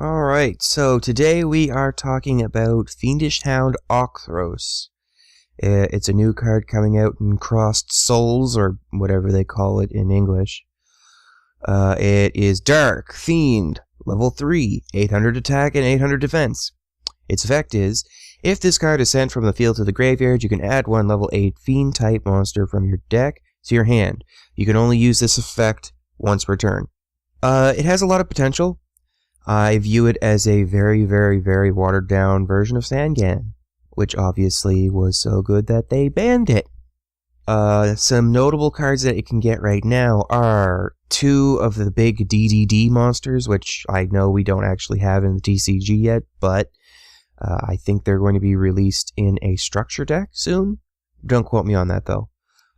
Alright, so today we are talking about Fiendish Hound Octhros. It's a new card coming out in Crossed Souls, or whatever they call it in English. It is Dark, Fiend, level 3, 800 attack and 800 defense. Its effect is, if this card is sent from the field to the graveyard, you can add one level 8 Fiend-type monster from your deck to your hand. You can only use this effect once per turn. It has a lot of potential. I view it as a very, very, very watered-down version of Sangan, which obviously was so good that they banned it. Some notable cards that it can get right now are two of the big DDD monsters, which I know we don't actually have in the TCG yet, but I think they're going to be released in a structure deck soon. Don't quote me on that, though.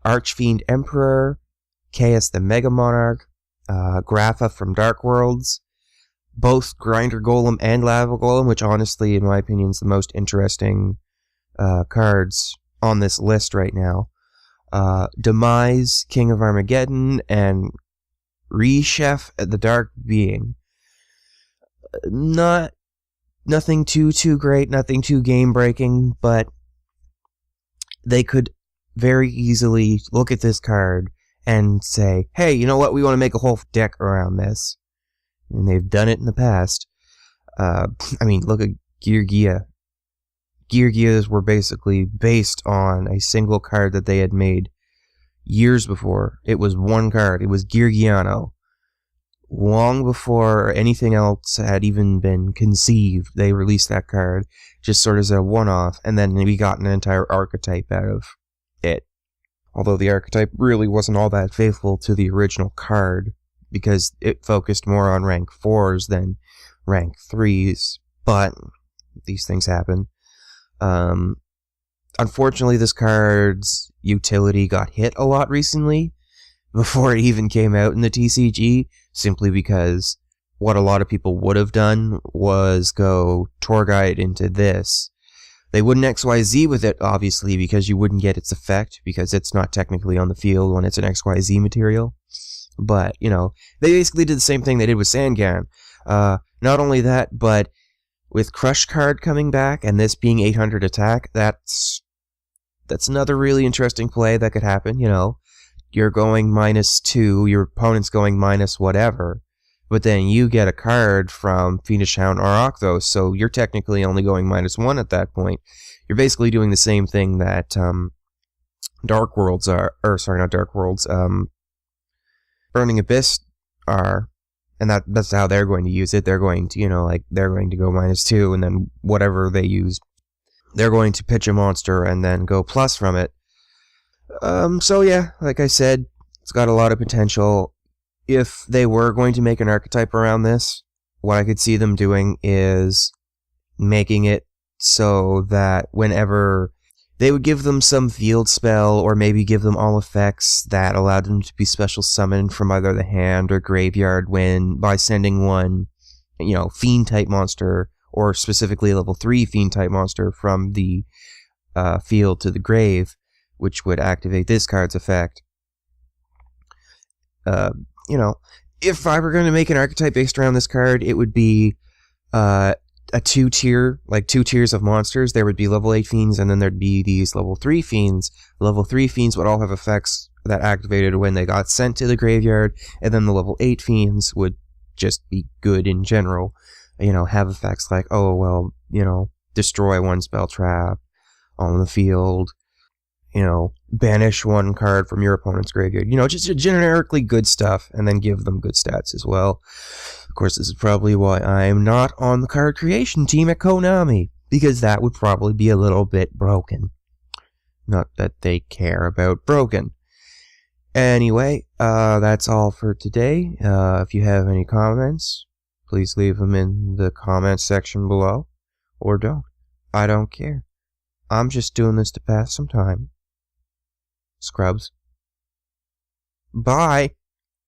Archfiend Emperor, Chaos the Mega Monarch, Grapha from Dark Worlds, both Grinder Golem and Lava Golem, which honestly, in my opinion, is the most interesting cards on this list right now. Demise, King of Armageddon, and Reshef, the Dark Being. Nothing too great, nothing too game-breaking, but they could very easily look at this card and say, hey, you know what, we want to make a whole deck around this. And they've done it in the past. I mean, look at Geargia. Geargias were basically based on a single card that they had made years before. It was one card. It was Geargiano. Long before anything else had even been conceived, they released that card, just sort of as a one-off, and then we got an entire archetype out of it. Although the archetype really wasn't all that faithful to the original card, because it focused more on rank 4s than rank 3s, but these things happen. Unfortunately, this card's utility got hit a lot recently, before it even came out in the TCG, simply because what a lot of people would have done was go tour guide into this. They wouldn't XYZ with it, obviously, because you wouldn't get its effect, because it's not technically on the field when it's an XYZ material. But, you know, they basically did the same thing they did with Sangan. Not only that, but with Crush card coming back, and this being 800 attack, that's another really interesting play that could happen, you know. You're going -2, your opponent's going minus whatever, but then you get a card from Fiendish Hound or Octhros, so you're technically only going -1 at that point. You're basically doing the same thing that Dark Worlds are, or sorry, not Dark Worlds, Burning Abyss are, and that's how they're going to use it. They're going to, you know, like, they're going to go -2, and then whatever they use, they're going to pitch a monster and then go plus from it. So yeah, like I said, it's got a lot of potential. If they were going to make an archetype around this, what I could see them doing is making it so that whenever they would give them some field spell, or maybe give them all effects that allowed them to be special summoned from either the hand or graveyard by sending one, you know, Fiend-type monster, or specifically level 3 Fiend-type monster from the field to the grave, which would activate this card's effect. You know, if I were going to make an archetype based around this card, it would be a two tiers of monsters. There would be level 8 fiends, and then there'd be these level 3 fiends. Level 3 fiends would all have effects that activated when they got sent to the graveyard, and then the level 8 fiends would just be good in general. You know, have effects like, oh, well, you know, destroy one spell trap on the field, you know, banish one card from your opponent's graveyard. You know, just generically good stuff, and then give them good stats as well. Of course, this is probably why I'm not on the card creation team at Konami, because that would probably be a little bit broken. Not that they care about broken. Anyway, that's all for today. If you have any comments, please leave them in the comments section below. Or don't. I don't care. I'm just doing this to pass some time. Scrubs. Bye!